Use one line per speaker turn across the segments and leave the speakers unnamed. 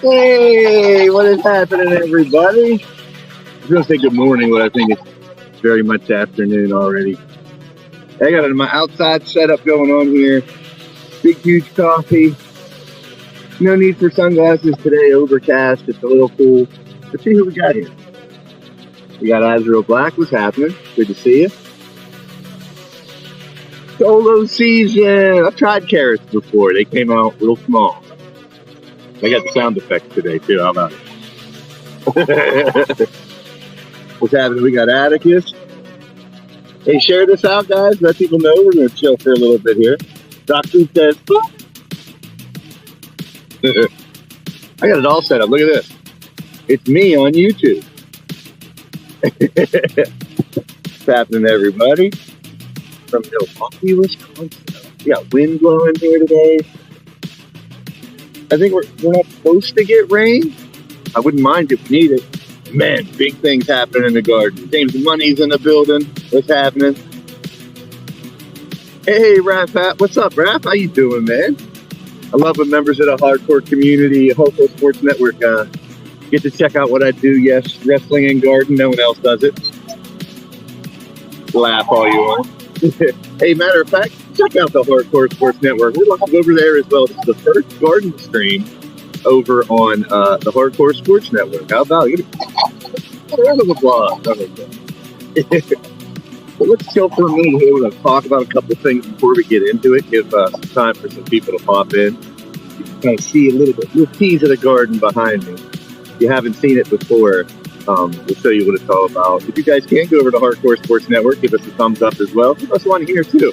Hey, what is happening, everybody? I was going to say good morning, but I think it's very much afternoon already. I got my outside setup going on here. Big, huge coffee. No need for sunglasses today. Overcast. It's a little cool. Let's see who we got here. We got Azrael Black. What's happening? Good to see you. Solo season. I've tried carrots before. They came out real small. I got the sound effects today, too. How about it? What's happening? We got Atticus. Hey, share this out, guys. Let people know we're going to chill for a little bit here. Doctor says, I got it all set up. Look at this. It's me on YouTube. What's happening, everybody? From Milwaukee, Wisconsin. We got wind blowing here today. I think we're not supposed to get rain. I wouldn't mind if we need it. Man, big things happening in the garden. James Money's in the building. What's happening? Hey, Raph. What's up, Raph? How you doing, man? I love when members of the hardcore community, Hopeful Sports Network, get to check out what I do. Yes, wrestling and garden. No one else does it. Laugh all you want. Hey, matter of fact, check out the Hardcore Sports Network. We're live over there as well. This is the first garden stream over on the Hardcore Sports Network. How about you? A round of applause. Well, let's chill for a minute here. We're going to talk about a couple of things before we get into it. Give some time for some people to pop in. You can kind of see a little tease of the garden behind me. If you haven't seen it before, we'll show you what it's all about. If you guys can go over to Hardcore Sports Network, give us a thumbs up as well. Give us one here too.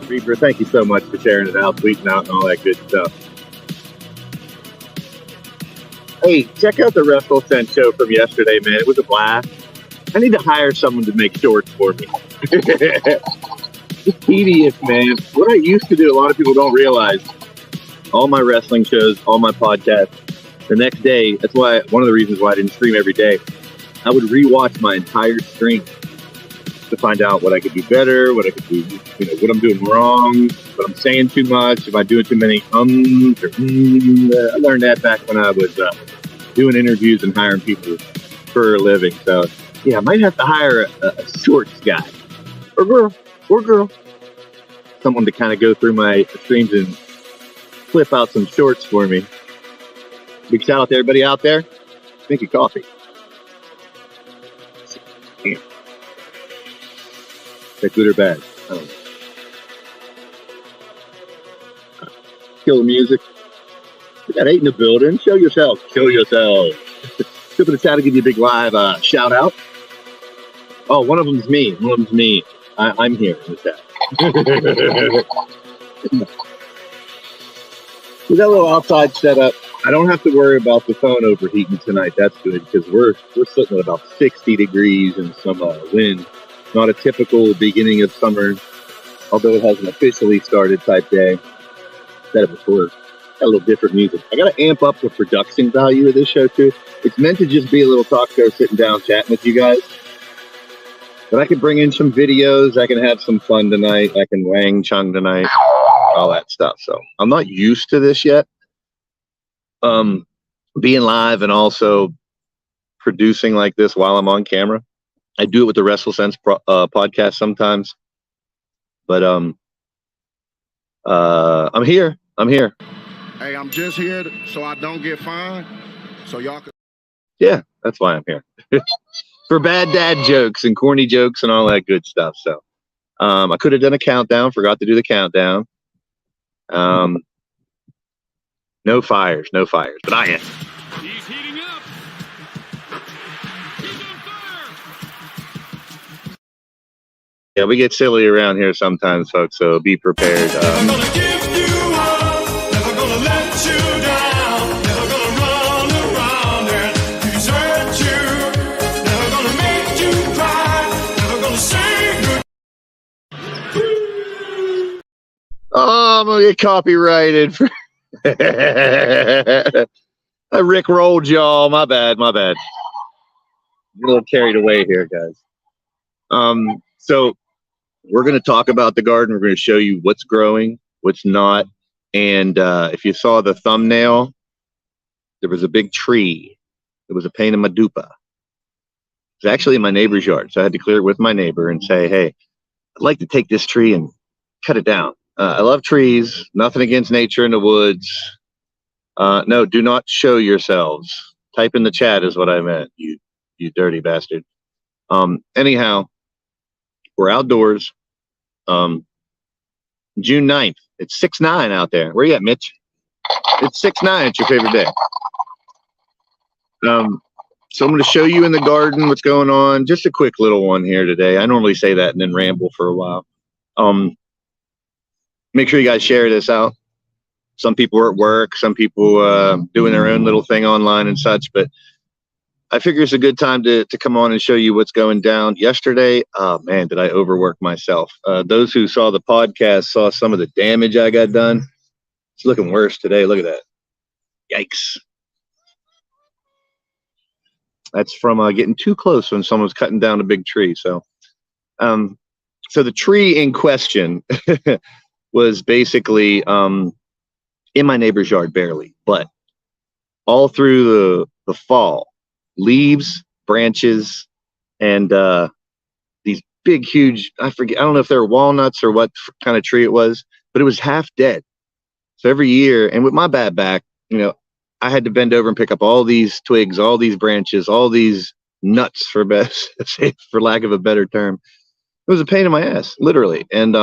Reaper, thank you so much for sharing it out, tweeting out, and all that good stuff. Hey, check out the WrestleSense show from yesterday, man. It was a blast. I need to hire someone to make shorts for me. It's tedious, man. What I used to do, a lot of people don't realize, all my wrestling shows, all my podcasts, the next day, that's why one of the reasons why I didn't stream every day, I would rewatch my entire stream to find out what I could do better, what I could do, what I'm doing wrong, what I'm saying too much, if I'm doing too many ums or I learned that back when I was doing interviews and hiring people for a living. So, yeah, I might have to hire a shorts guy or girl, someone to kind of go through my streams and flip out some shorts for me. Big shout out to everybody out there. Thank you, coffee. Damn. Is that good or bad? I don't know. Kill the music. We got 8 in the building. Show yourself. Kill yourself. Tip of the chat to give you a big live shout out. Oh, one of them's me. I'm here in the chat. We got a little outside setup. I don't have to worry about the phone overheating tonight. That's good because we're sitting at about 60 degrees and some wind. Not a typical beginning of summer, although it hasn't officially started type day. Said it before. Got a little different music. I got to amp up the production value of this show too. It's meant to just be a little talk show, sitting down, chatting with you guys. But I can bring in some videos. I can have some fun tonight. I can wang chung tonight. All that stuff. So I'm not used to this yet. Being live and also producing like this while I'm on camera. I do it with the WrestleSense podcast sometimes. But I'm here.
Hey, I'm just here so I don't get fined. So y'all can.
Yeah, that's why I'm here. For bad dad jokes and corny jokes and all that good stuff. So I could have done a countdown, forgot to do the countdown. No fires, but I am.
He's heating up. He's on fire.
Yeah, we get silly around here sometimes, folks, so be prepared.
Never gonna give you up, never gonna let you down, never gonna run around and desert you, never gonna make you cry, never gonna say good.
Oh, I'm gonna get copyrighted for I Rick rolled y'all. My bad. I'm a little carried away here, guys. So we're going to talk about the garden. We're going to show you what's growing, what's not, And if you saw the thumbnail, there was a big tree. It was a pain in my dupa. It's actually in my neighbor's yard, so I had to clear it with my neighbor and say, hey, I'd like to take this tree and cut it down. I love trees. Nothing against nature in the woods. No, do not show yourselves. Type in the chat is what I meant, you dirty bastard. Anyhow, we're outdoors. June 9th. It's 6/9 out there. Where you at, Mitch? It's 6/9. It's your favorite day. So I'm going to show you in the garden what's going on. Just a quick little one here today. I normally say that and then ramble for a while. Make sure you guys share this out. Some people are at work, some people doing their own little thing online and such, but I figure it's a good time to come on and show you what's going down. Yesterday, oh man, did I overwork myself. Those who saw the podcast saw some of the damage I got done. It's looking worse today. Look at that. Yikes. That's from getting too close when someone's cutting down a big tree. So the tree in question was basically in my neighbor's yard, barely, but all through the fall, leaves, branches, and these big, huge, I don't know if they were walnuts or what kind of tree it was, but it was half dead. So every year, and with my bad back, I had to bend over and pick up all these twigs, all these branches, all these nuts, for lack of a better term. It was a pain in my ass, literally. And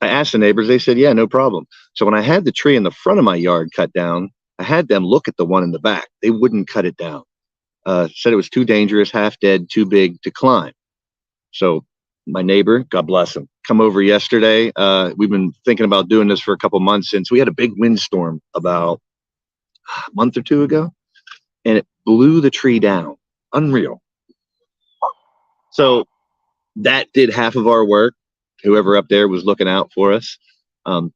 I asked the neighbors, they said, yeah, no problem. So when I had the tree in the front of my yard cut down, I had them look at the one in the back. They wouldn't cut it down. Said it was too dangerous, half dead, too big to climb. So my neighbor, God bless him, come over yesterday. We've been thinking about doing this for a couple months since we had a big windstorm about a month or two ago, and it blew the tree down. Unreal. So that did half of our work. Whoever up there was looking out for us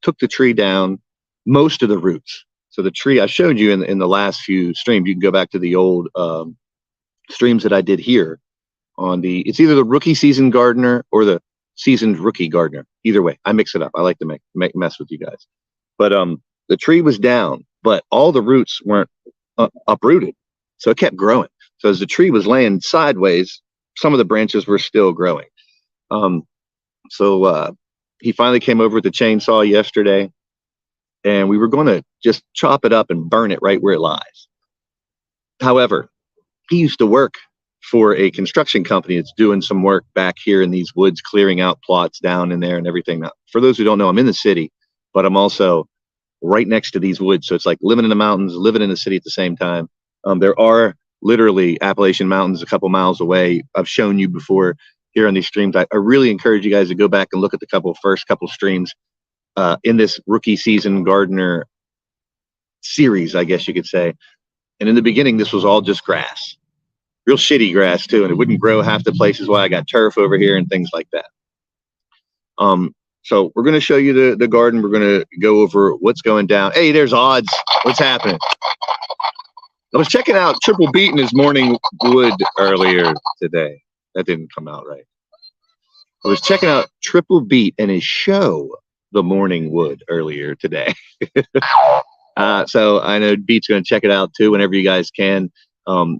took the tree down, most of the roots. So the tree I showed you in the last few streams, you can go back to the old streams that I did here on it's either the rookie seasoned gardener or the seasoned rookie gardener. Either way, I mix it up. I like to make mess with you guys. But the tree was down, but all the roots weren't uprooted. So it kept growing. So as the tree was laying sideways, some of the branches were still growing. So he finally came over with the chainsaw yesterday, and we were going to just chop it up and burn it right where it lies. However, he used to work for a construction company that's doing some work back here in these woods, clearing out plots down in there and everything. Now, for those who don't know, I'm in the city, but I'm also right next to these woods. So it's like living in the mountains, living in the city at the same time. There are literally Appalachian Mountains a couple miles away. I've shown you before here on these streams. I really encourage you guys to go back and look at the first couple streams in this rookie season gardener series, I guess you could say. And in the beginning, this was all just grass, real shitty grass too. And it wouldn't grow half the places why I got turf over here and things like that. So we're going to show you the garden. We're going to go over what's going down. Hey, there's Odds. What's happening? I was checking out Triple Beat in his morning wood earlier today. That didn't come out right. I was checking out Triple Beat and his show, The Morning Wood, earlier today. So I know Beat's going to check it out too whenever you guys can.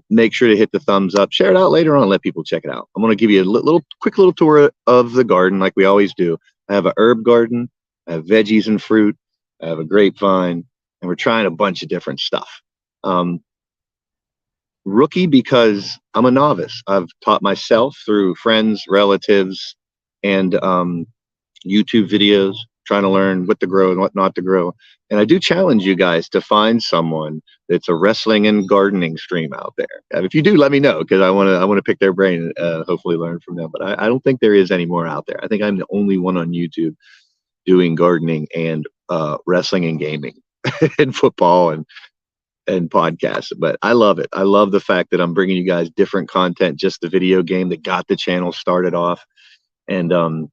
Make sure to hit the thumbs up. Share it out later on. Let people check it out. I'm going to give you a quick little tour of the garden like we always do. I have an herb garden. I have veggies and fruit. I have a grapevine. And we're trying a bunch of different stuff. Rookie because I'm a novice. I've taught myself through friends, relatives, and YouTube videos, trying to learn what to grow and what not to grow. And I do challenge you guys to find someone that's a wrestling and gardening stream out there. And if you do, let me know, because I want to pick their brain and hopefully learn from them. But I don't think there is any more out there. I think I'm the only one on YouTube doing gardening and wrestling and gaming and football and podcasts. But I love it. I love the fact that I'm bringing you guys different content, just the video game that got the channel started off, and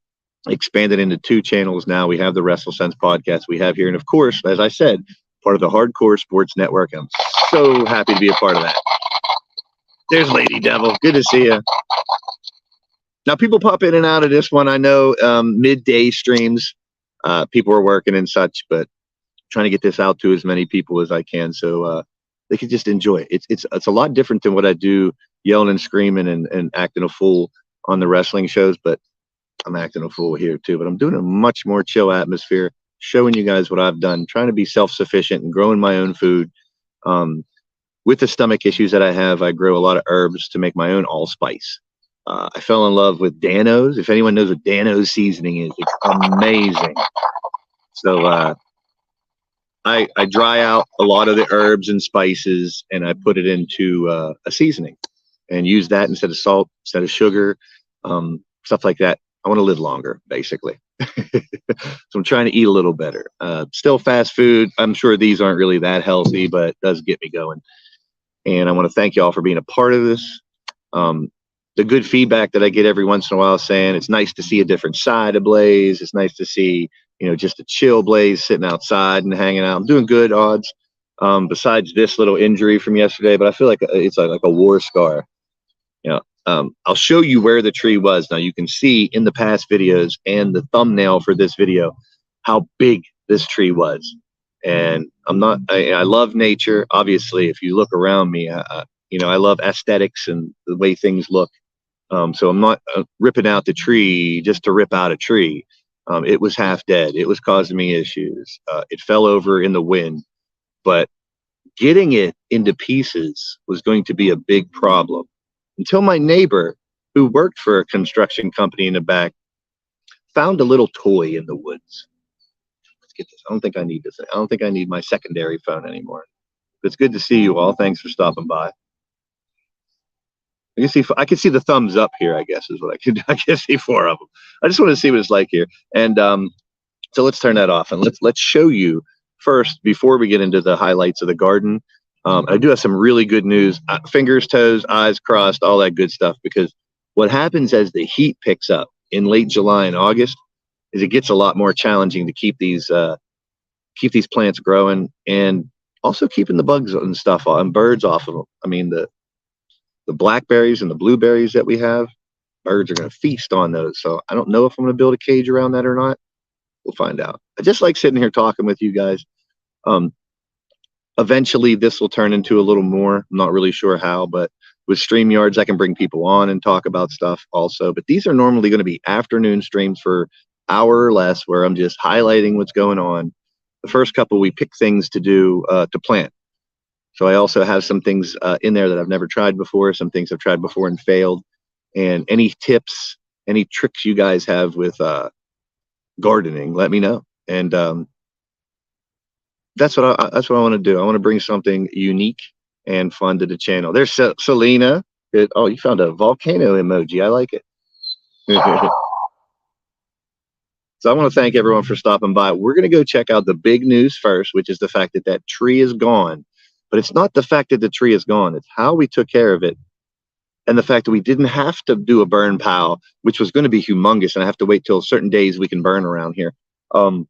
expanded into 2 channels now. We have the WrestleSense podcast we have here, and of course, as I said, part of the Hardcore Sports Network. I'm so happy to be a part of that. There's Lady Devil. Good to see you. Now, people pop in and out of this one. I know midday streams, people are working and such, but trying to get this out to as many people as I can, so they could just enjoy it. It's a lot different than what I do, yelling and screaming and acting a fool on the wrestling shows, but I'm acting a fool here too. But I'm doing a much more chill atmosphere, showing you guys what I've done, trying to be self-sufficient and growing my own food. With the stomach issues that I have, I grow a lot of herbs to make my own allspice. I fell in love with Dan-O's. If anyone knows what Dan-O's seasoning is, it's amazing. So I dry out a lot of the herbs and spices, and I put it into a seasoning and use that instead of salt, instead of sugar, stuff like that. I want to live longer, basically. So I'm trying to eat a little better. Still fast food. I'm sure these aren't really that healthy, but it does get me going. And I want to thank you all for being a part of this. The good feedback that I get every once in a while saying it's nice to see a different side of Blaze. It's nice to see, just a chill Blaze sitting outside and hanging out. I'm doing good, odds. Besides this little injury from yesterday, but I feel like it's like a war scar. I'll show you where the tree was. Now you can see in the past videos and the thumbnail for this video how big this tree was. And I love nature. Obviously, if you look around me, I love aesthetics and the way things look. So I'm not ripping out the tree just to rip out a tree. It was half dead. It was causing me issues. It fell over in the wind, but getting it into pieces was going to be a big problem until my neighbor, who worked for a construction company in the back, found a little toy in the woods. Let's get this. I don't think I need this. I don't think I need my secondary phone anymore. It's good to see you all. Thanks for stopping by. I can see the thumbs up here, I guess, is what I can see 4 of them. I just want to see what it's like here. And so let's turn that off and let's show you first, before we get into the highlights of the garden. I do have some really good news. Fingers, toes, eyes crossed, all that good stuff, because what happens as the heat picks up in late July and August is it gets a lot more challenging to keep these plants growing, and also keeping the bugs and stuff and birds off of them. I mean, the blackberries and the blueberries that we have, birds are going to feast on those. So I don't know if I'm going to build a cage around that or not. We'll find out. I just like sitting here talking with you guys. Eventually this will turn into a little more. I'm not really sure how, but with StreamYards, I can bring people on and talk about stuff also. But these are normally going to be afternoon streams for an hour or less, where I'm just highlighting what's going on. The first couple, we pick things to do, to plant. So I also have some things in there that I've never tried before, some things I've tried before and failed. And any tips, any tricks you guys have with gardening, let me know. And that's what I want to do. I want to bring something unique and fun to the channel. There's Selena. Oh, you found a volcano emoji. I like it. So I want to thank everyone for stopping by. We're going to go check out the big news first, which is the fact that that tree is gone. But it's not the fact that the tree is gone. It's how we took care of it. And the fact that we didn't have to do a burn pile, which was going to be humongous. And I have to wait till certain days we can burn around here. So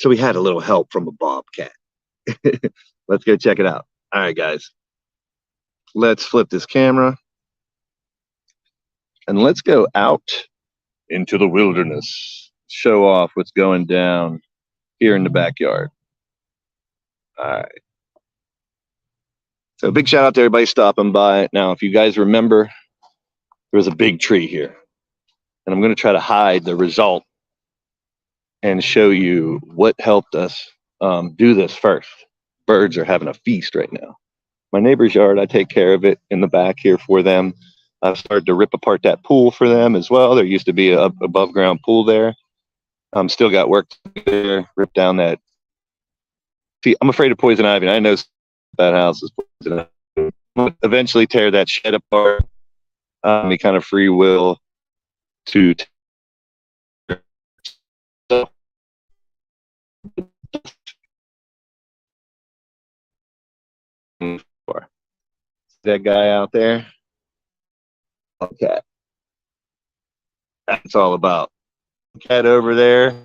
we had a little help from a bobcat. Let's go check it out. All right, guys. Let's flip this camera. And let's go out into the wilderness. Show off what's going down here in the backyard. All right. So big shout out to everybody stopping by. Now, if you guys remember, there was a big tree here. And I'm going to try to hide the result and show you what helped us do this first. Birds are having a feast right now. My neighbor's yard, I take care of it in the back here for them. I've started to rip apart that pool for them as well. There used to be a above ground pool there. Still got work there. Rip down that. See, I'm afraid of poison ivy. I know that house is poison ivy. Eventually tear that shed apart. Me kind of free will to. That guy out there. Okay. That's all about. Cat over there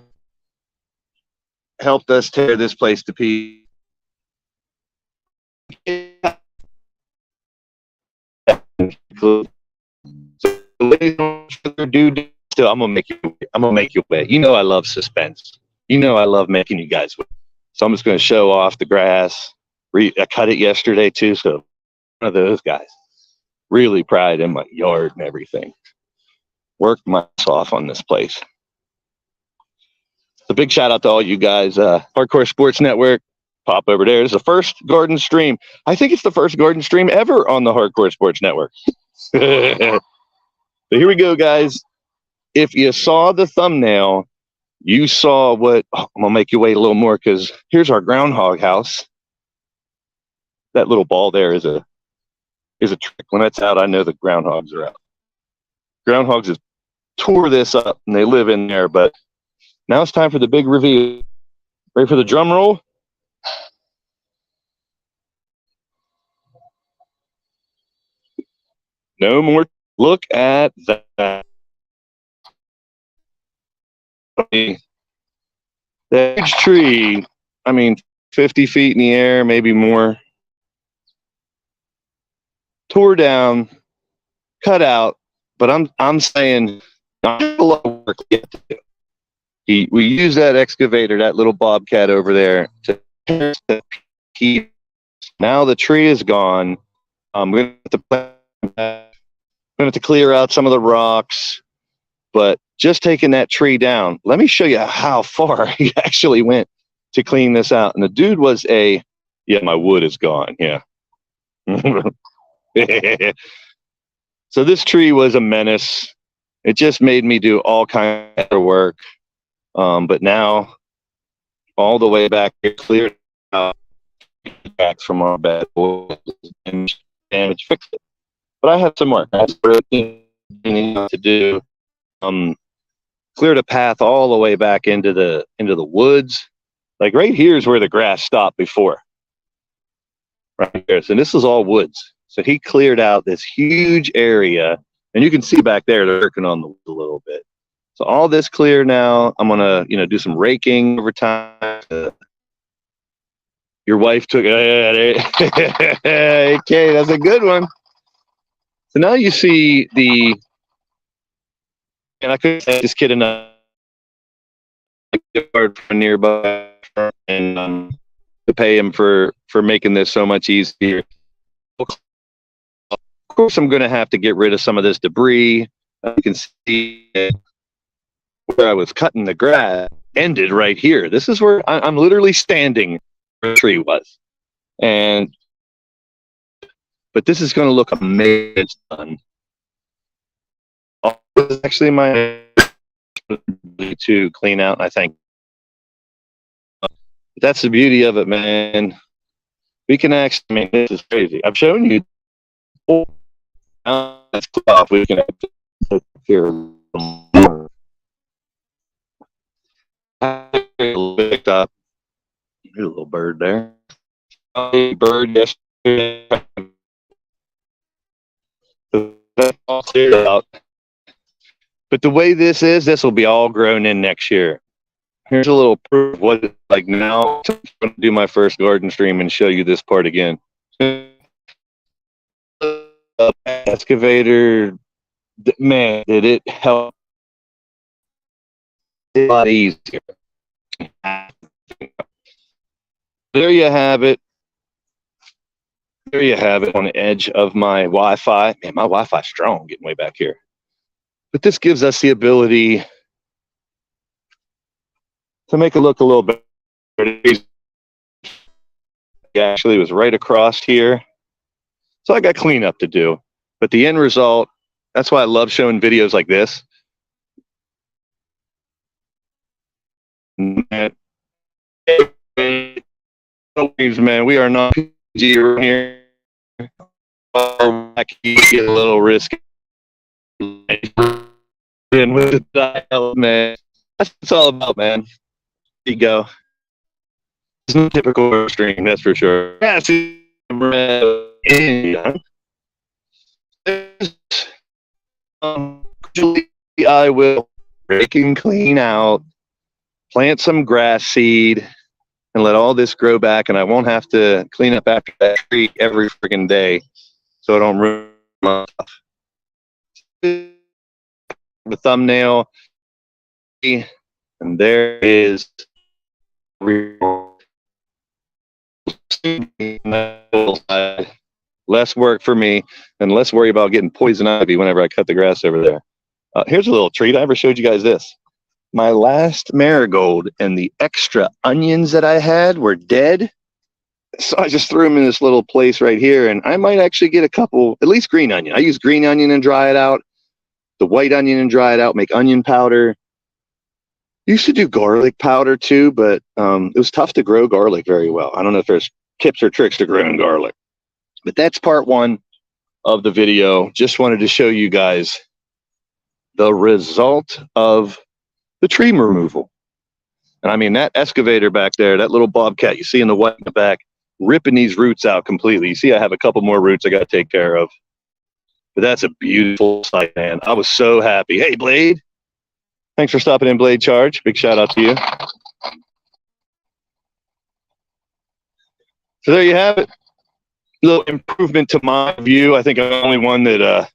helped us tear this place to pieces. So, still, I'm gonna make you wait. You know I love suspense. You know I love making you guys wait. So I'm just going to show off the grass. I cut it yesterday too, so one of those guys. Really pride in my yard and everything. Worked my ass off on this place. So big shout out to all you guys. Hardcore Sports Network. Pop over there. It's the first garden stream. I think it's the first garden stream ever on the Hardcore Sports Network. So here we go, guys. If you saw the thumbnail, you saw what I'm gonna make you wait a little more because here's our groundhog house. That little ball there is a trick. When that's out, I know the groundhogs are out. Groundhogs just tore this up and they live in there, but now it's time for the big reveal. Ready for the drum roll? No more. Look at that. That huge tree, 50 feet in the air, maybe more. Tore down, cut out, but I'm saying not a lot of work yet to do. We use that excavator, that little bobcat over there, to keep. Now the tree is gone. I'm going to have to clear out some of the rocks, but just taking that tree down. Let me show you how far he actually went to clean this out. And the dude was my wood is gone. Yeah. So this tree was a menace. It just made me do all kinds of work. But now all the way back here, cleared out from our bed and fixed it. But I have some work. I have to do. Cleared a path all the way back into the woods. Like right here is where the grass stopped before. Right here. So this is all woods. So he cleared out this huge area, and you can see back there they're working on the woods a little bit. So all this clear now. I'm gonna do some raking over time. Your wife took it. Okay, that's a good one. So now you see and I couldn't say this kid enough from nearby and to pay him for making this so much easier. Of course, I'm going to have to get rid of some of this debris. You can see where I was cutting the grass ended right here. This is where I'm literally standing where the tree was. But this is going to look amazing. This is actually my to clean out, I think. That's the beauty of it, man. We can actually, this is crazy. I've shown you. That's off. We can here. Picked up. There's a little bird there. Bird yesterday. That's all cleared out. But the way this will be all grown in next year. Here's a little proof of what it's like now. I'm going to do my first garden stream and show you this part again. Excavator, man, did it help a lot easier. There you have it. There you have it on the edge of my Wi-Fi. Man, my Wi-Fi's strong getting way back here. But this gives us the ability to make it look a little better. It actually was right across here. So I got cleanup to do. But the end result, that's why I love showing videos like this. Man, we are not PG around here. Get a little risky. And with the dial, man, that's what it's all about, man. There you go. It's no typical stream, that's for sure. I will rake and clean out, plant some grass seed, and let all this grow back, and I won't have to clean up after that tree every freaking day, so I don't ruin my stuff. The thumbnail, and there is Less work for me and less worry about getting poison ivy whenever I cut the grass over there. Here's a little treat. I ever showed you guys this. My last marigold and the extra onions that I had were dead. So I just threw them in this little place right here, and I might actually get a couple, at least green onion. I use green onion and dry it out, the white onion and dry it out, make onion powder. Used to do garlic powder too, but it was tough to grow garlic very well. I don't know if there's tips or tricks to growing garlic. But that's part one of the video. Just wanted to show you guys the result of the tree removal. And I mean, that excavator back there, that little bobcat you see in the white in the back, ripping these roots out completely. You see I have a couple more roots I got to take care of. But that's a beautiful sight, man. I was so happy. Hey, Blade. Thanks for stopping in, Blade Charge. Big shout out to you. So there you have it. Little improvement to my view. I think I'm the only one that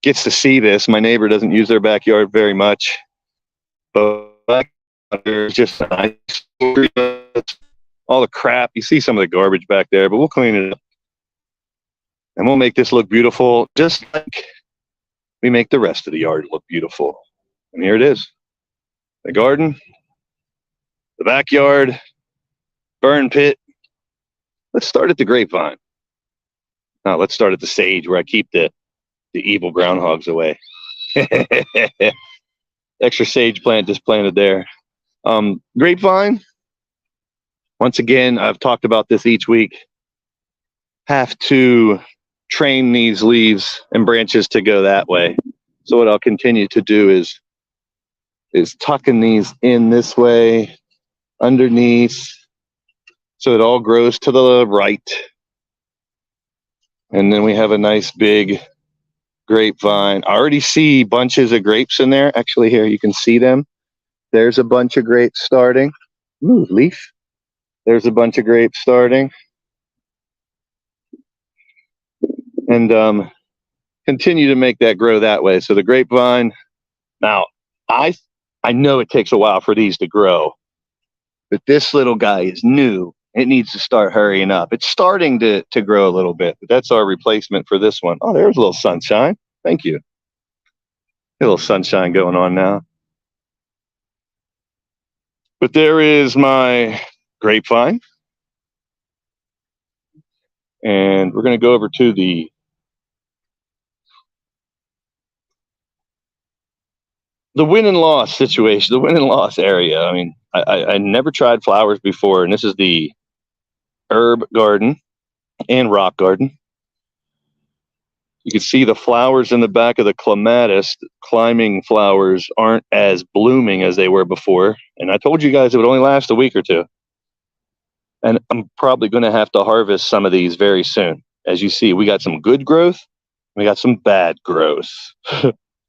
gets to see this. My neighbor doesn't use their backyard very much, but there's just a nice, all the crap. You see some of the garbage back there, but we'll clean it up and we'll make this look beautiful, just like we make the rest of the yard look beautiful. And here it is: the garden, the backyard, burn pit. Let's start at the grapevine. Now let's start at the sage where I keep the evil groundhogs away. Extra sage plant just planted there. Grapevine, once again, I've talked about this each week. Have to train these leaves and branches to go that way. So what I'll continue to do is tucking these in this way, underneath, so it all grows to the right. And then we have a nice big grapevine. I already see bunches of grapes in there. Actually, here you can see them. There's a bunch of grapes starting. Ooh, leaf. There's a bunch of grapes starting. And continue to make that grow that way. So the grapevine. Now, I know it takes a while for these to grow, but this little guy is new. It needs to start hurrying up. It's starting to grow a little bit, but that's our replacement for this one. Oh, there's a little sunshine. Thank you. A little sunshine going on now. But there is my grapevine. And we're going to go over to the win and loss situation, the win and loss area. I mean, I never tried flowers before, and this is the herb garden and rock garden. You can see the flowers in the back of the clematis. Climbing flowers aren't as blooming as they were before. And I told you guys it would only last a week or two. And I'm probably going to have to harvest some of these very soon. As you see, we got some good growth. We got some bad growth.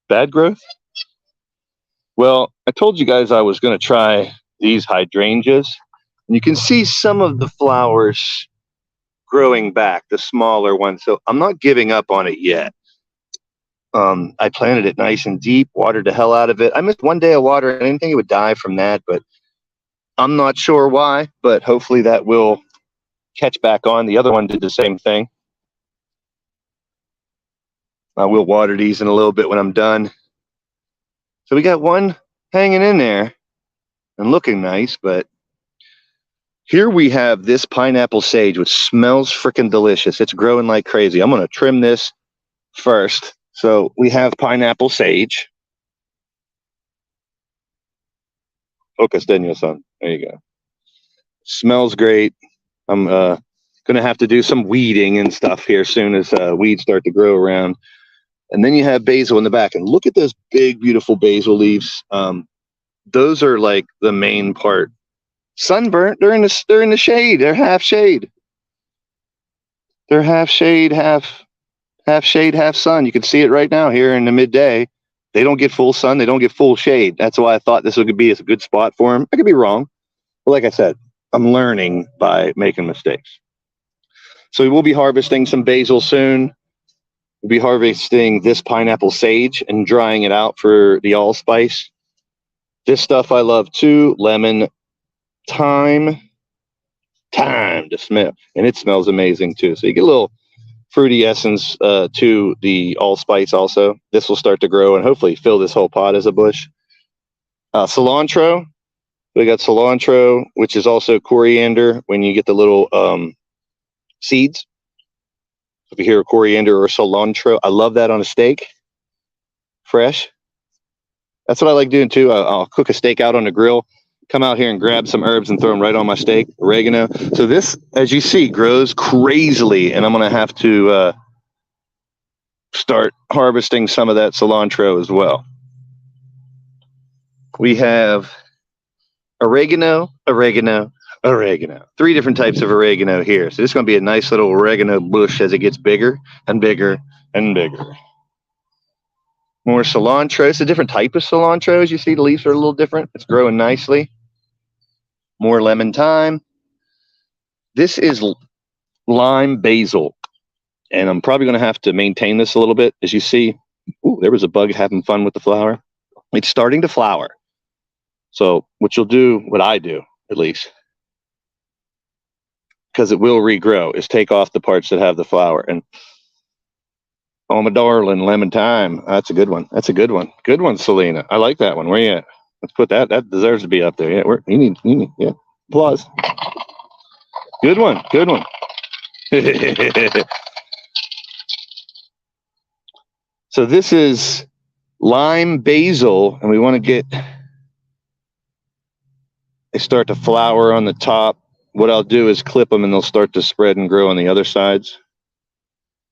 Bad growth? Well, I told you guys I was going to try these hydrangeas. And you can see some of the flowers growing back, the smaller ones. So I'm not giving up on it yet. I planted it nice and deep, watered the hell out of it. I missed one day of water. I didn't think it would die from that, but I'm not sure why. But hopefully that will catch back on. The other one did the same thing. I will water these in a little bit when I'm done. So we got one hanging in there and looking nice, but here we have this pineapple sage, which smells freaking delicious. It's growing like crazy. I'm going to trim this first. So we have pineapple sage. Focus, Daniel, son. There you go. Smells great. I'm going to have to do some weeding and stuff here soon as weeds start to grow around. And then you have basil in the back. And look at those big, beautiful basil leaves. Those are like the main part. Sunburnt, they're in the shade. They're half shade. They're half shade, half shade, half sun. You can see it right now here in the midday. They don't get full sun. They don't get full shade. That's why I thought this would be a good spot for them. I could be wrong. But like I said, I'm learning by making mistakes. So we will be harvesting some basil soon. We'll be harvesting this pineapple sage and drying it out for the allspice. This stuff I love too. Lemon, Thyme to smell, and it smells amazing too. So you get a little fruity essence to the allspice also. This will start to grow and hopefully fill this whole pot as a bush. Cilantro. We got cilantro, which is also coriander when you get the little seeds. If you hear coriander or cilantro, I love that on a steak. Fresh. That's what I like doing too. I'll cook a steak out on the grill, come out here and grab some herbs and throw them right on my steak. Oregano. So this, as you see, grows crazily, and I'm going to have to start harvesting some of that cilantro as well. We have oregano. 3 different types of oregano here. So this is going to be a nice little oregano bush as it gets bigger and bigger and bigger. More cilantro. It's a different type of cilantro. As you see, the leaves are a little different. It's growing nicely. More lemon thyme. This is lime basil. And I'm probably going to have to maintain this a little bit. As you see, ooh, there was a bug having fun with the flower. It's starting to flower. So what you'll do, what I do at least, because it will regrow, is take off the parts that have the flower. And oh, my darling, lemon thyme. That's a good one. That's a good one. Good one, Selena. I like that one. Where you at? Let's put that. That deserves to be up there. Yeah, you need, yeah. Applause. Good one. Good one. So this is lime basil, and we want to get, they start to flower on the top. What I'll do is clip them, and they'll start to spread and grow on the other sides.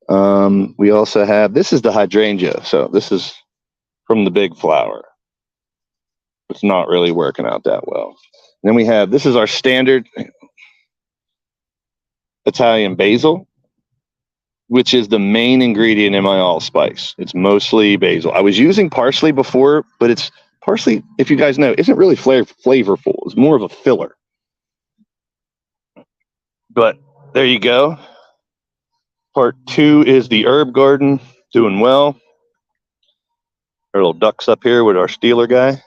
We also have, this is the hydrangea. So this is from the big flower. It's not really working out that well. And then we have, this is our standard Italian basil, which is the main ingredient in my allspice. It's mostly basil. I was using parsley before, but it's parsley, if you guys know, isn't really flavorful. It's more of a filler. But there you go. Part 2 is the herb garden, doing well. Our little ducks up here with our Steeler guy.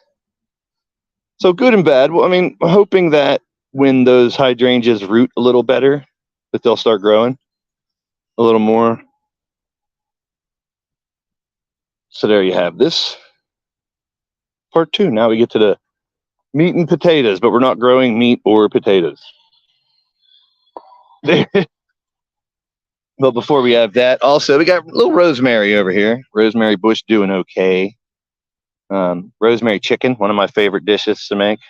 So good and bad. Well, I mean, hoping that when those hydrangeas root a little better, that they'll start growing a little more. So there you have this. Part 2. Now we get to the meat and potatoes, but we're not growing meat or potatoes. But before we have that, also we got a little rosemary over here. Rosemary bush doing okay. Rosemary chicken, one of my favorite dishes to make.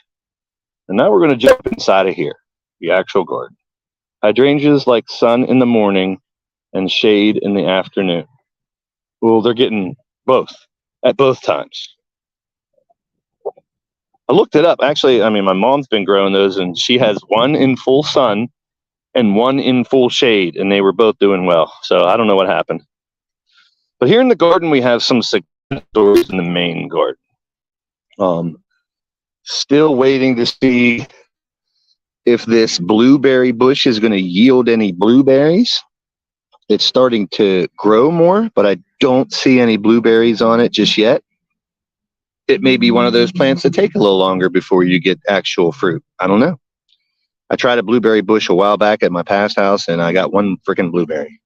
And now we're going to jump inside of here, the actual garden. Hydrangeas like sun in the morning and shade in the afternoon. Well, they're getting both at both times. I looked it up. Actually, I mean, my mom's been growing those, and she has one in full sun and one in full shade, and they were both doing well. So I don't know what happened. But here in the garden, we have some stories in the main garden. Still waiting to see if this blueberry bush is going to yield any blueberries. It's starting to grow more, but I don't see any blueberries on it just yet. It may be one of those plants that take a little longer before you get actual fruit. I don't know. I tried a blueberry bush a while back at my past house, and I got one freaking blueberry.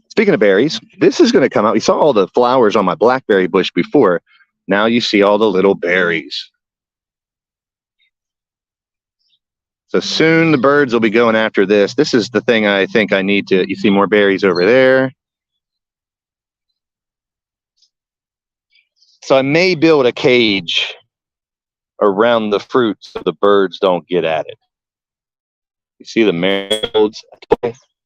Speaking of berries, this is going to come out. We saw all the flowers on my blackberry bush before. Now you see all the little berries. So soon the birds will be going after this. This is the thing I think I need to, you see more berries over there. So I may build a cage around the fruit so the birds don't get at it. You see the marigolds,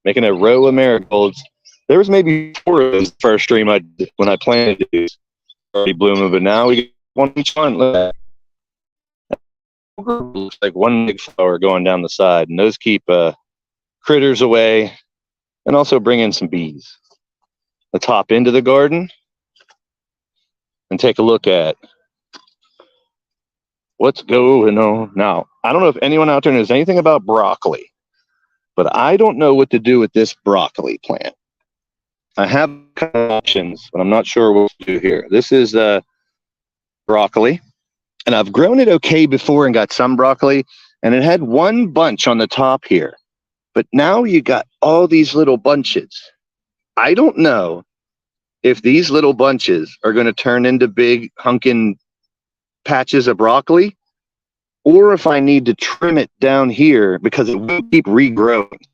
making a row of marigolds. There was maybe 4 of those the first stream I did when I planted these. Already blooming, but now we get one each one. Look at that. Looks like one big flower going down the side, and those keep critters away and also bring in some bees. Let's hop into the garden and take a look at what's going on. Now, I don't know if anyone out there knows anything about broccoli, but I don't know what to do with this broccoli plant. I have options, but I'm not sure what to do here. This is broccoli, and I've grown it okay before and got some broccoli, And it had one bunch on the top here. But now you got all these little bunches. I don't know if these little bunches are going to turn into big hunkin' patches of broccoli, or if I need to trim it down here because it will keep regrowing. It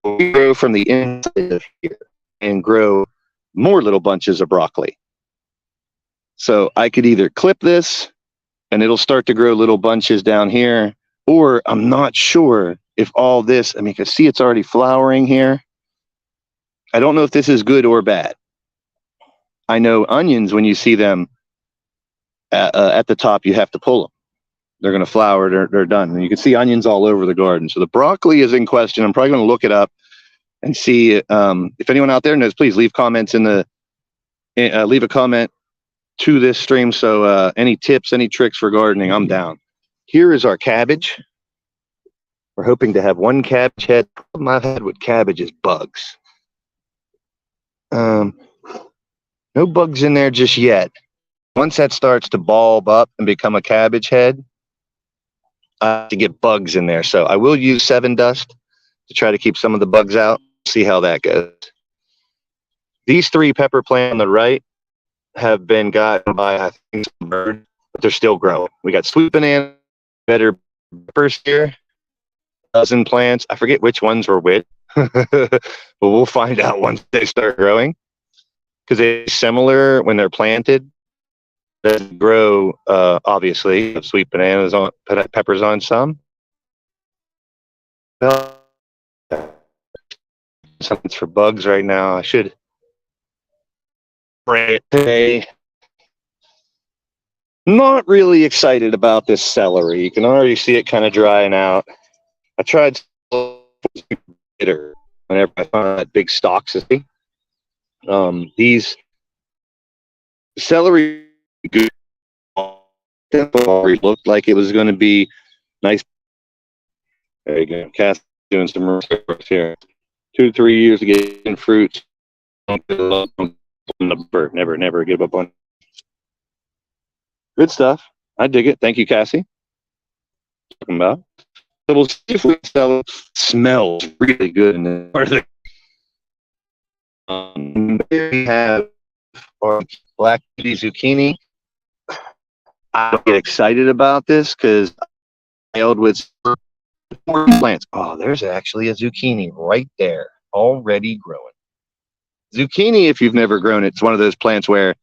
will regrow from the inside of here and grow more little bunches of broccoli. So I could either clip this and it'll start to grow little bunches down here, or I'm not sure if all this, I mean, you can see it's already flowering here. I don't know if this is good or bad. I know onions, when you see them at the top, you have to pull them. They're going to flower, they're done. And you can see onions all over the garden. So the broccoli is in question. I'm probably going to look it up and see if anyone out there knows. Please leave comments leave a comment to this stream. So any tips, any tricks for gardening, I'm down. Here is our cabbage. We're hoping to have one cabbage head. The problem I've had with cabbage is bugs. No bugs in there just yet. Once that starts to bulb up and become a cabbage head, I have to get bugs in there. So I will use 7 Dust to try to keep some of the bugs out. See how that goes. These 3 pepper plants on the right have been gotten by, I think, some bird, but they're still growing. We got sweet banana, better peppers here, dozen plants. I forget which ones were which, but we'll find out once they start growing, because they're similar when they're planted. They grow, obviously, sweet bananas on, peppers on some. Well, something's for bugs right now. I should spray it today. Not really excited about this celery. You can already see it kind of drying out. I tried bitter whenever I found that big stalks. These celery good looked like it was going to be nice. There you go. Cass doing some research here. 2 to 3 years to get in fruit. Never give up on. Good stuff. I dig it. Thank you, Cassie. Talking about. So we'll see if we sell it. Smells really good in there. We have our black zucchini. I get excited about this because I failed with 4 plants. Oh, there's actually a zucchini right there, already growing. Zucchini, if you've never grown it, it's one of those plants where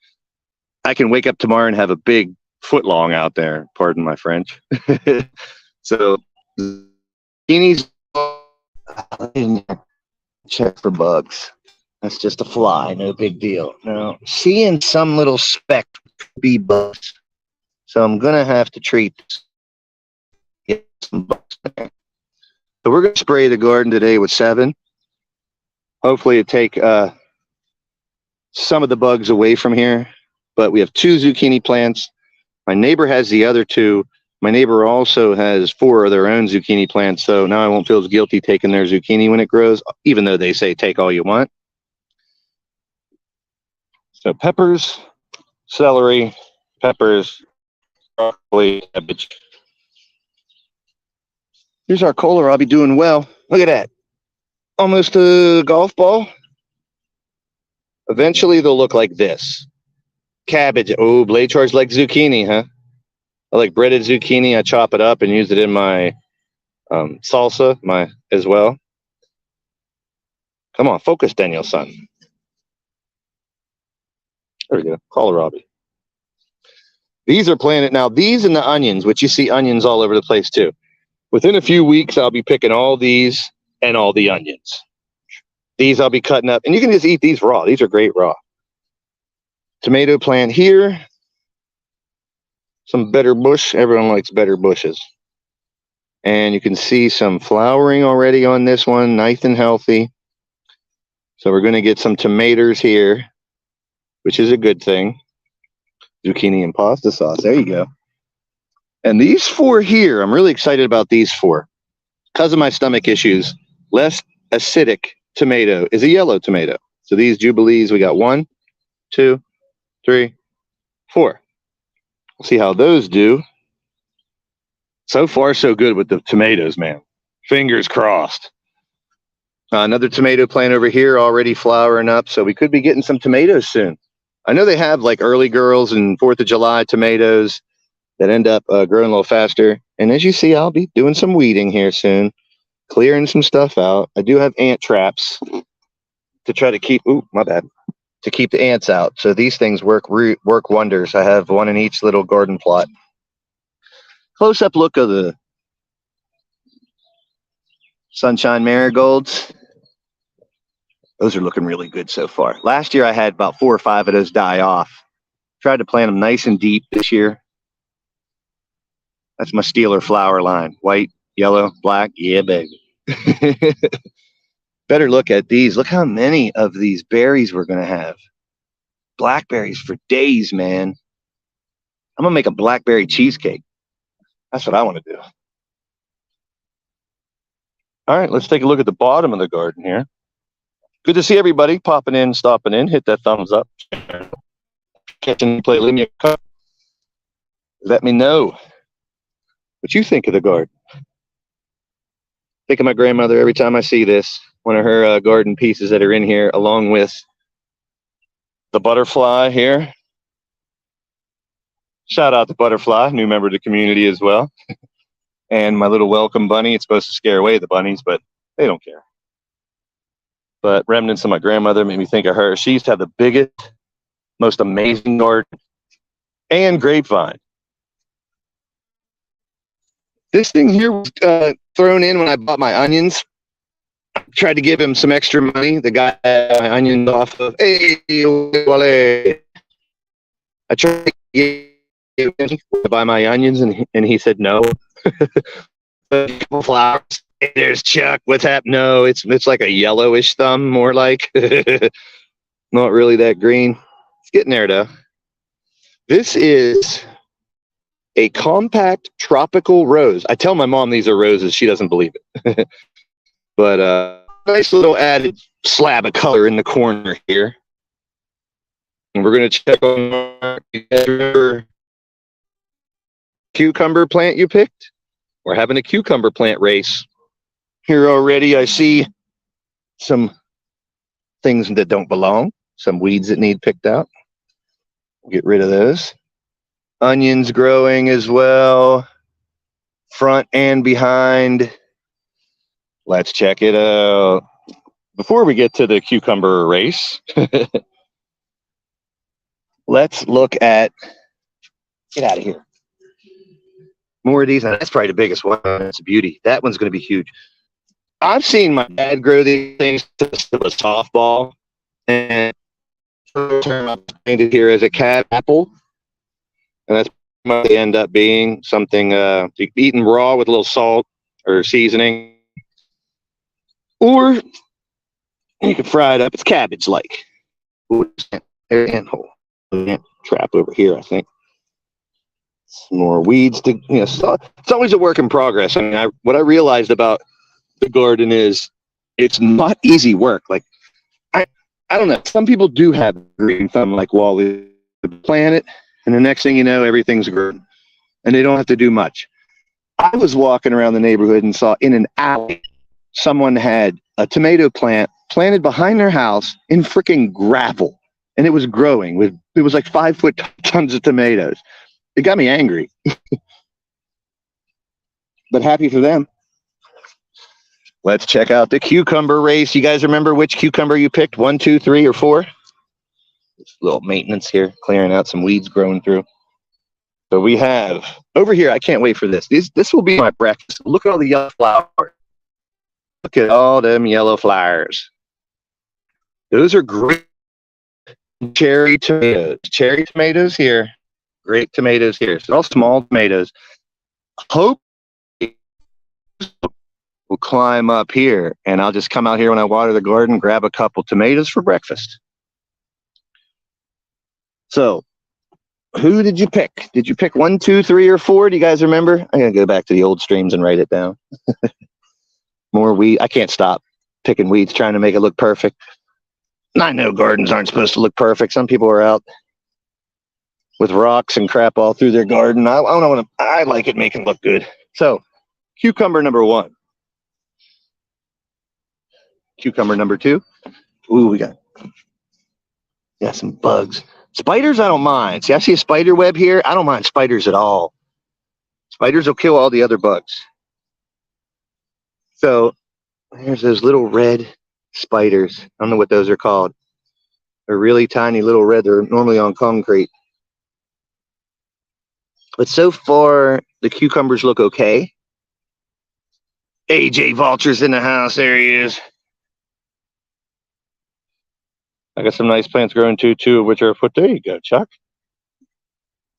I can wake up tomorrow and have a big foot long out there. Pardon my French. So zucchinis, check for bugs. That's just a fly, no big deal. Now, seeing some little speck be bugs, so I'm gonna have to treat this. Get some bugs in there. So we're gonna spray the garden today with 7. Hopefully, it take some of the bugs away from here. But we have 2 zucchini plants. My neighbor has the other 2. My neighbor also has 4 of their own zucchini plants. So now I won't feel as guilty taking their zucchini when it grows, even though they say take all you want. So peppers, celery, peppers, broccoli, cabbage. Here's our kohlrabi doing well. Look at that. Almost a golf ball. Eventually they'll look like this. Cabbage. Oh, blade charge like zucchini, huh? I like breaded zucchini. I chop it up and use it in my salsa as well. Come on, focus, Daniel, son. There we go. Kohlrabi. These are planted now. These and the onions, which you see onions all over the place too. Within a few weeks, I'll be picking all these and all the onions. These I'll be cutting up, and you can just eat these raw. These are great raw. Tomato plant here. Some better bush. Everyone likes better bushes. And you can see some flowering already on this one, nice and healthy. So we're going to get some tomatoes here, which is a good thing. Zucchini and pasta sauce. There you go. And these 4 here, I'm really excited about these 4. Because of my stomach issues, less acidic tomato is a yellow tomato. So these Jubilees, we got 1, 2, 3, 4. We'll see how those do. So far, so good with the tomatoes, man. Fingers crossed. Another tomato plant over here already flowering up, so we could be getting some tomatoes soon. I know they have like early girls and 4th of July tomatoes that end up growing a little faster. And as you see, I'll be doing some weeding here soon, clearing some stuff out. I do have ant traps to try to keep, to keep the ants out. So these things work wonders. I have one in each little garden plot. Close-up look of the sunshine marigolds. Those are looking really good so far. Last year I had about 4 or 5 of those die off. Tried to plant them nice and deep this year. That's my Steeler flower line. White, yellow, black. Yeah, baby. Better look at these. Look how many of these berries we're going to have. Blackberries for days, man. I'm going to make a blackberry cheesecake. That's what I want to do. All right, let's take a look at the bottom of the garden here. Good to see everybody popping in, stopping in. Hit that thumbs up. Catching play, leave me a cup. Let me know what you think of the garden. Think of my grandmother every time I see this. One of her garden pieces that are in here, along with the butterfly here. Shout out to Butterfly, new member of the community as well. And my little welcome bunny. It's supposed to scare away the bunnies, but they don't care. But remnants of my grandmother made me think of her. She used to have the biggest, most amazing garden and grapevine. This thing here was thrown in when I bought my onions. Tried to give him some extra money. The guy had my onions off of. Hey, wale. I tried to give him to buy my onions, and he said no. A couple flowers. Hey, there's Chuck. What's happening? No, it's like a yellowish thumb, more like. Not really that green. It's getting there though. This is a compact tropical rose. I tell my mom these are roses. She doesn't believe it. But nice little added slab of color in the corner here. And we're going to check on your cucumber plant you picked. We're having a cucumber plant race. Here already I see some things that don't belong. Some weeds that need picked out. We'll get rid of those. Onions growing as well. Front and behind. Let's check it out. Before we get to the cucumber race, let's look at, get out of here. More of these. That's probably the biggest one. It's a beauty. That one's going to be huge. I've seen my dad grow these things to a softball, and painted here as a cat apple, and that's what they end up being, something eaten raw with a little salt or seasoning, or you can fry it up. It's cabbage like. Ant hole, ant trap over here, I think. Some more weeds to, it's always a work in progress. I mean, what I realized about the garden is it's not easy work. Like, I don't know. Some people do have green thumb like Wally, plant it, and the next thing you know, everything's green, and they don't have to do much. I was walking around the neighborhood and saw in an alley someone had a tomato plant planted behind their house in freaking gravel, and it was growing it was like 5 foot tons of tomatoes. It got me angry, but happy for them. Let's check out the cucumber race. You guys remember which cucumber you picked? 1, 2, 3, or 4? Just a little maintenance here, clearing out some weeds growing through. So we have over here. I can't wait for this. This will be my breakfast. Look at all the yellow flowers. Look at all them yellow flowers. Those are great cherry tomatoes. Cherry tomatoes here. Great tomatoes here. So all small tomatoes. Hope will climb up here, and I'll just come out here when I water the garden, grab a couple tomatoes for breakfast. So, who did you pick? Did you pick 1, 2, 3, or 4? Do you guys remember? I'm gonna go back to the old streams and write it down. More weed. I can't stop picking weeds, trying to make it look perfect. I know gardens aren't supposed to look perfect. Some people are out with rocks and crap all through their garden. I like it making it look good. So, cucumber number 1. Cucumber number 2. Ooh, we got some bugs. Spiders, I don't mind. See, I see a spider web here. I don't mind spiders at all. Spiders will kill all the other bugs. So, there's those little red spiders. I don't know what those are called. They're really tiny little red. They're normally on concrete. But so far, the cucumbers look okay. AJ Vulture's in the house. There he is. I got some nice plants growing too, 2 of which are afoot. There you go, Chuck.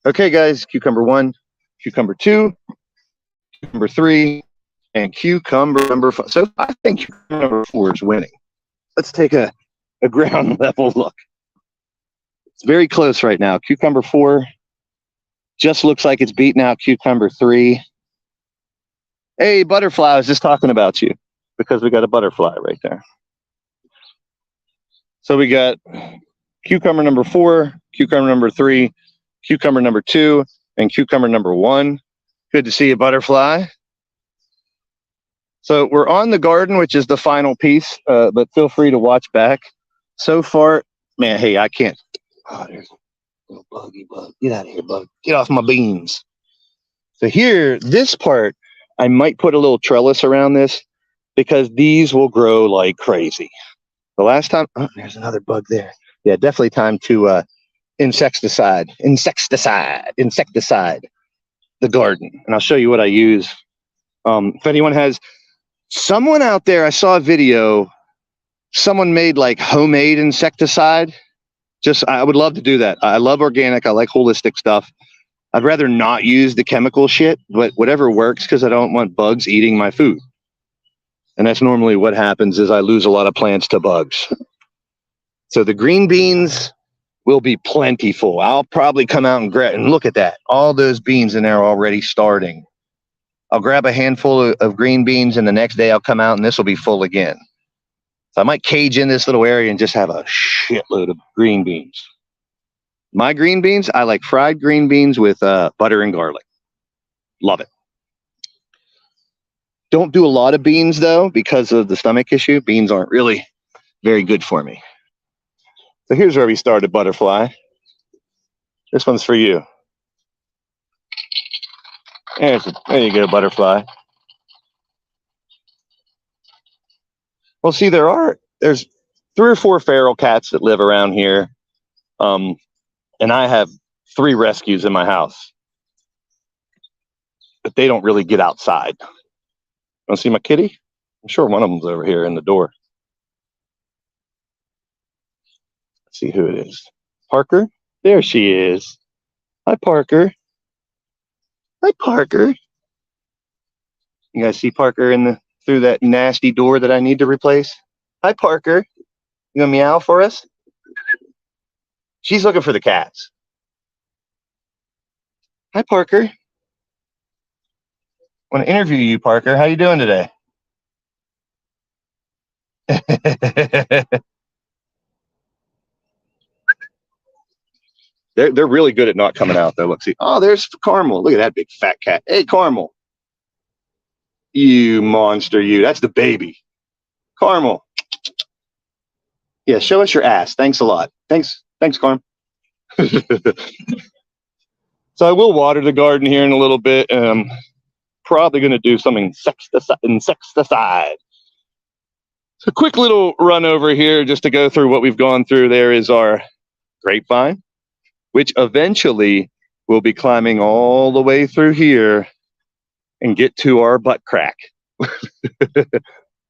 Okay, guys. Cucumber 1, cucumber 2, cucumber 3, and cucumber number 5. So I think cucumber number 4 is winning. Let's take a ground level look. It's very close right now. Cucumber 4 just looks like it's beating out cucumber 3. Hey, butterfly, I was just talking about you because we got a butterfly right there. So we got cucumber number 4, cucumber number 3, cucumber number 2, and cucumber number 1. Good to see you, butterfly. So we're on the garden, which is the final piece, but feel free to watch back. So far, man, hey, I can't. Oh, there's a little buggy bug. Get out of here, bug. Get off my beans. So here, this part, I might put a little trellis around this because these will grow like crazy. The last time, oh, there's another bug there. Yeah, definitely time to insecticide the garden. And I'll show you what I use. If anyone has, someone out there, I saw a video, someone made like homemade insecticide. I would love to do that. I love organic. I like holistic stuff. I'd rather not use the chemical shit, but whatever works because I don't want bugs eating my food. And that's normally what happens is I lose a lot of plants to bugs. So the green beans will be plentiful. I'll probably come out and look at that. All those beans in there are already starting. I'll grab a handful of green beans and the next day I'll come out and this will be full again. So I might cage in this little area and just have a shitload of green beans. My green beans, I like fried green beans with butter and garlic. Love it. Don't do a lot of beans though because of the stomach issue. Beans aren't really very good for me. So here's where we started, butterfly. This one's for you. There you go, butterfly. Well, see, there's 3 or 4 feral cats that live around here. And I have 3 rescues in my house. But they don't really get outside. Want to see my kitty? I'm sure one of them's over here in the door. Let's see who it is. Parker? There she is. Hi, Parker. Hi, Parker. You guys see Parker through that nasty door that I need to replace? Hi, Parker. You gonna meow for us? She's looking for the cats. Hi, Parker. Want to interview you, Parker. How you doing today? They're really good at not coming out though. Look, see. Oh, there's Carmel. Look at that big fat cat. Hey, Carmel. You monster, you. That's the baby. Carmel. Yeah, show us your ass. Thanks a lot. Thanks, Carm. So I will water the garden here in a little bit. And I'm probably going to do some insecticide. So quick little run over here just to go through what we've gone through. There is our grapevine, which eventually will be climbing all the way through here and get to our butt crack,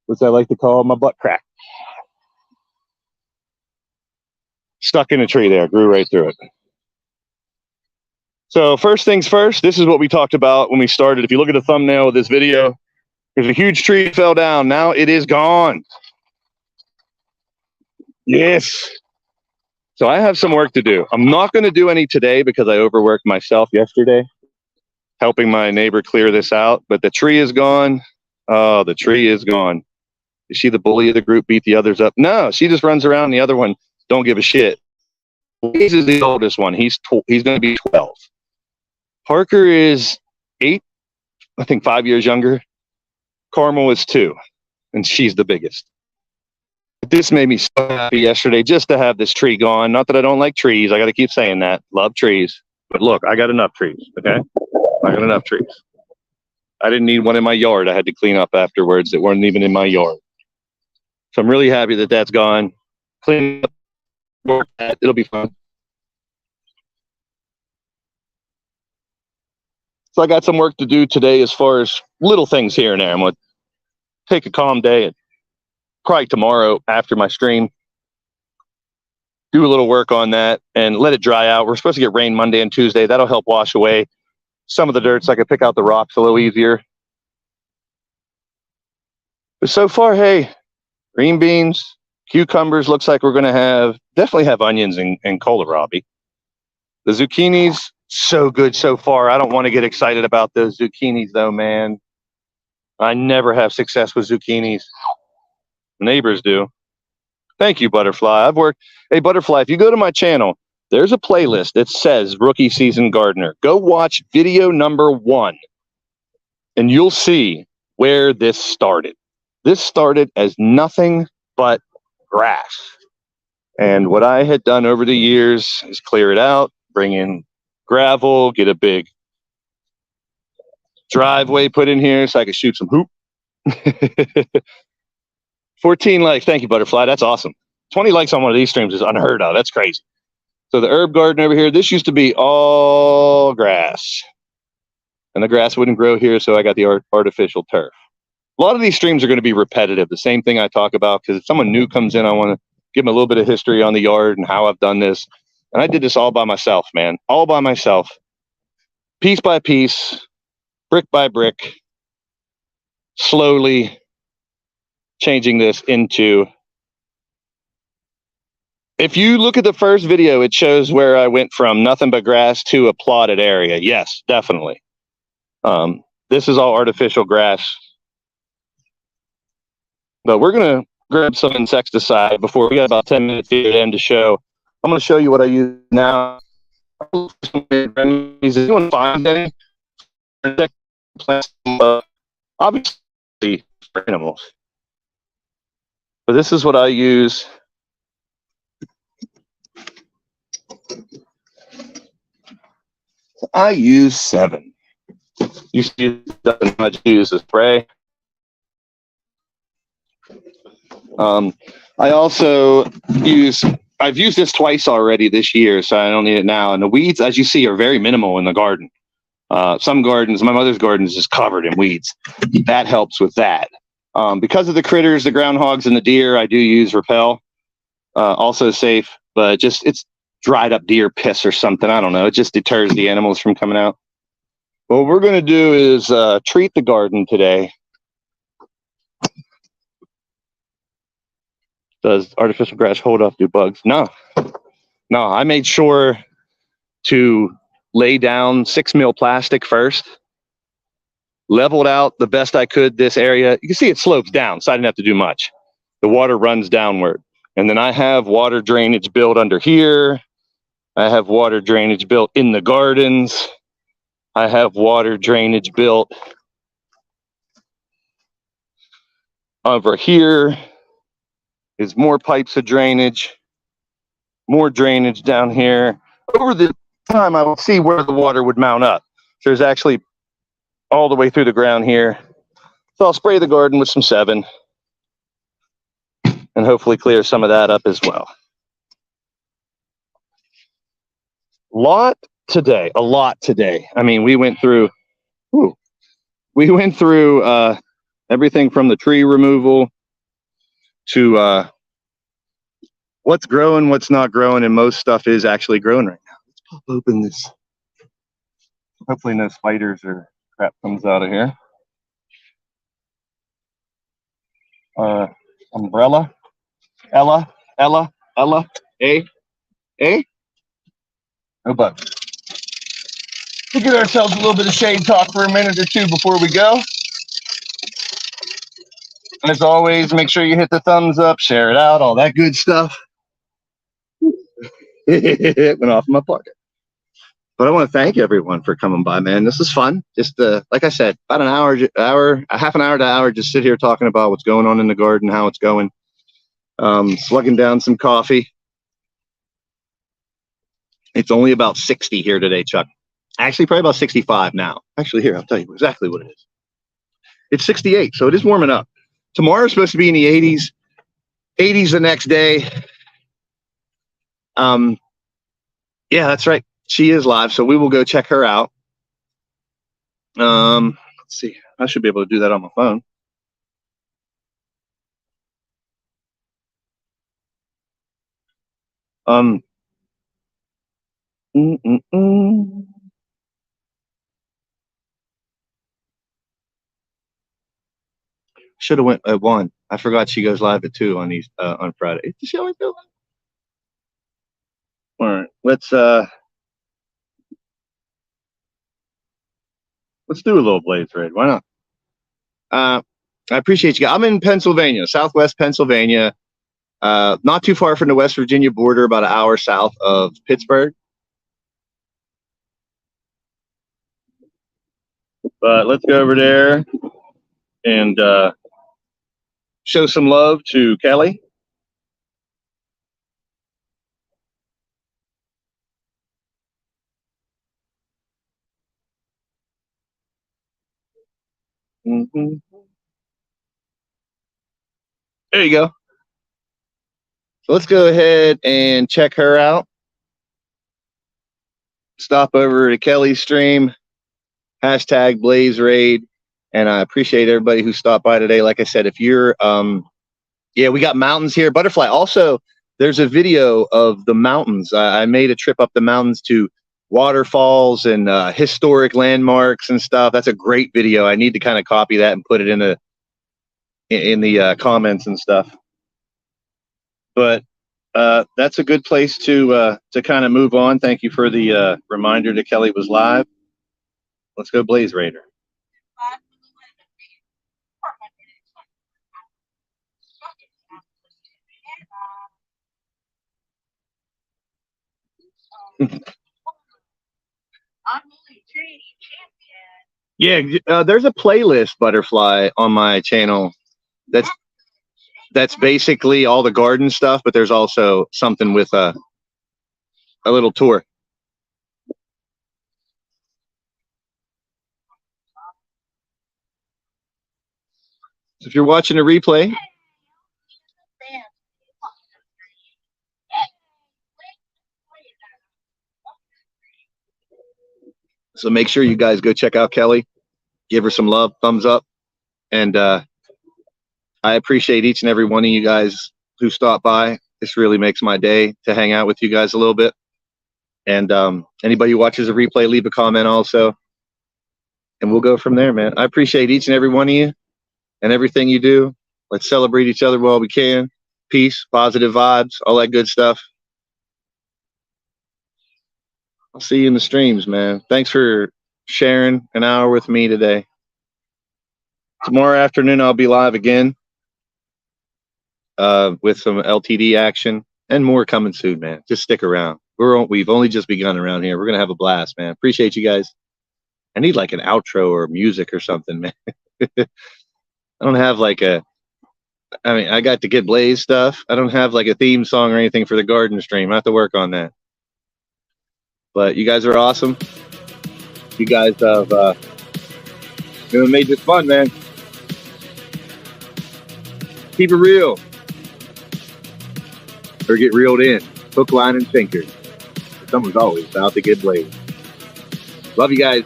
which I like to call my butt crack. Stuck in a tree there, grew right through it. So first things first, this is what we talked about when we started. If you look at the thumbnail of this video, there's a huge tree that fell down. Now it is gone. Yes. So I have some work to do. I'm not going to do any today because I overworked myself yesterday, helping my neighbor clear this out. But the tree is gone. Oh, the tree is gone. Is she the bully of the group, beat the others up? No, she just runs around. The other one don't give a shit. This is the oldest one. He's going to be 12. Parker is 8. I think 5 years younger. Carmel is 2, and she's the biggest. This made me so happy yesterday just to have this tree gone. Not that I don't like trees. I got to keep saying that. Love trees. But look, I got enough trees, okay? I got enough trees. I didn't need one in my yard. I had to clean up afterwards that weren't even in my yard. So I'm really happy that that's gone. Clean up. It'll be fun. So I got some work to do today as far as little things here and there. I'm going to take a calm day and probably tomorrow after my stream, do a little work on that and let it dry out. We're supposed to get rain Monday and Tuesday. That'll help wash away some of the dirt so I can pick out the rocks a little easier. But so far, hey, green beans, cucumbers, looks like we're going to definitely have onions and kohlrabi. The zucchinis, so good so far. I don't want to get excited about those zucchinis though, man. I never have success with zucchinis. Neighbors do. Thank you, Butterfly. Hey, Butterfly, if you go to my channel, there's a playlist that says Rookie Season Gardener. Go watch video number 1, and you'll see where this started. This started as nothing but grass. And what I had done over the years is clear it out, bring in gravel, get a big driveway put in here so I could shoot some hoop. 14 likes. Thank you, Butterfly. That's awesome. 20 likes on one of these streams is unheard of. That's crazy. So the herb garden over here, this used to be all grass. And the grass wouldn't grow here, so I got the artificial turf. A lot of these streams are going to be repetitive. The same thing I talk about, because if someone new comes in, I want to give them a little bit of history on the yard and how I've done this. And I did this all by myself, man. All by myself. Piece by piece, brick by brick, slowly changing this into, if you look at the first video, it shows where I went from nothing but grass to a plotted area. Yes, definitely. This is all artificial grass. But we're going to grab some insecticide before we got about 10 minutes here to end the show. I'm going to show you what I use now. Does anyone find any? Obviously for animals. But this is what I use. I use 7. You see, doesn't much use a spray. I also I've used this twice already this year, so I don't need it now. And the weeds, as you see, are very minimal in the garden. Some gardens, my mother's garden is just covered in weeds. That helps with that. Because of the critters, the groundhogs and the deer, I do use Repel. Also safe, but just it's dried up deer piss or something. I don't know. It just deters the animals from coming out. What we're going to do is treat the garden today. Does artificial grass hold off new bugs? No. I made sure to lay down 6 mil plastic first, leveled out the best I could this area. You can see it slopes down, so I didn't have to do much. The water runs downward. And then I have water drainage built under here. I have water drainage built in the gardens. I have water drainage built over here. Is more pipes of drainage, more drainage down here. Over the time, I will see where the water would mount up. There's actually all the way through the ground here. So I'll spray the garden with some 7 and hopefully clear some of that up as well. A lot today. I mean, we went through everything from the tree removal to what's growing, what's not growing, and most stuff is actually growing right now. Let's pop open this. Hopefully no spiders or crap comes out of here. Umbrella. Ella, A. No bug. We'll get ourselves a little bit of shade talk for a minute or two before we go. As always, make sure you hit the thumbs up, share it out, all that good stuff. It went off in my pocket. But I want to thank everyone for coming by, man. This is fun. Just like I said, about a half an hour to hour, just sit here talking about what's going on in the garden, how it's going. Slugging down some coffee. It's only about 60 here today, Chuck. Actually, probably about 65 now. Actually, here, I'll tell you exactly what it is. It's 68, so it is warming up. Tomorrow's supposed to be in the 80s. 80s the next day. Yeah, that's right. She is live, so we will go check her out. Let's see. I should be able to do that on my phone. Should have went at 1. I forgot she goes live at 2 on these on Friday. Does she always go live? All right, let's do a little Blaze Raid. Why not? I appreciate you guys. I'm in Pennsylvania, Southwest Pennsylvania, not too far from the West Virginia border, about an hour south of Pittsburgh. But let's go over there and show some love to Kelly. There you go. So let's go ahead and check her out. Stop over to Kelly's stream, hashtag Blaze Raid. And I appreciate everybody who stopped by today. Like I said, if you're, yeah, we got mountains here. Butterfly. Also, there's a video of the mountains. I made a trip up the mountains to waterfalls and historic landmarks and stuff. That's a great video. I need to kind of copy that and put it in the comments and stuff. But that's a good place to kind of move on. Thank you for the reminder that Kelly was live. Let's go Blaze Raider. Yeah, there's a playlist, Butterfly, on my channel that's basically all the garden stuff, but there's also something with a little tour. So if you're watching a replay, so make sure you guys go check out Kelly, give her some love, thumbs up, and I appreciate each and every one of you guys who stopped by. This really makes my day to hang out with you guys a little bit. And anybody who watches a replay, leave a comment also, and we'll go from there, man. I appreciate each and every one of you and everything you do. Let's celebrate each other while we can. Peace, positive vibes, all that good stuff. I'll see you in the streams, man. Thanks for sharing an hour with me today. Tomorrow afternoon, I'll be live again with some LTD action and more coming soon, man. Just stick around. We've only just begun around here. We're going to have a blast, man. Appreciate you guys. I need like an outro or music or something, man. I don't have like I got to get Blaze stuff. I don't have like a theme song or anything for the garden stream. I have to work on that. But you guys are awesome. You guys have made this fun, man. Keep it real. Or get reeled in. Hook, line, and sinker. Someone's always about to get blazed. Love you guys.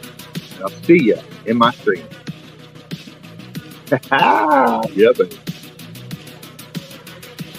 I'll see you in my stream. Yeah, buddy.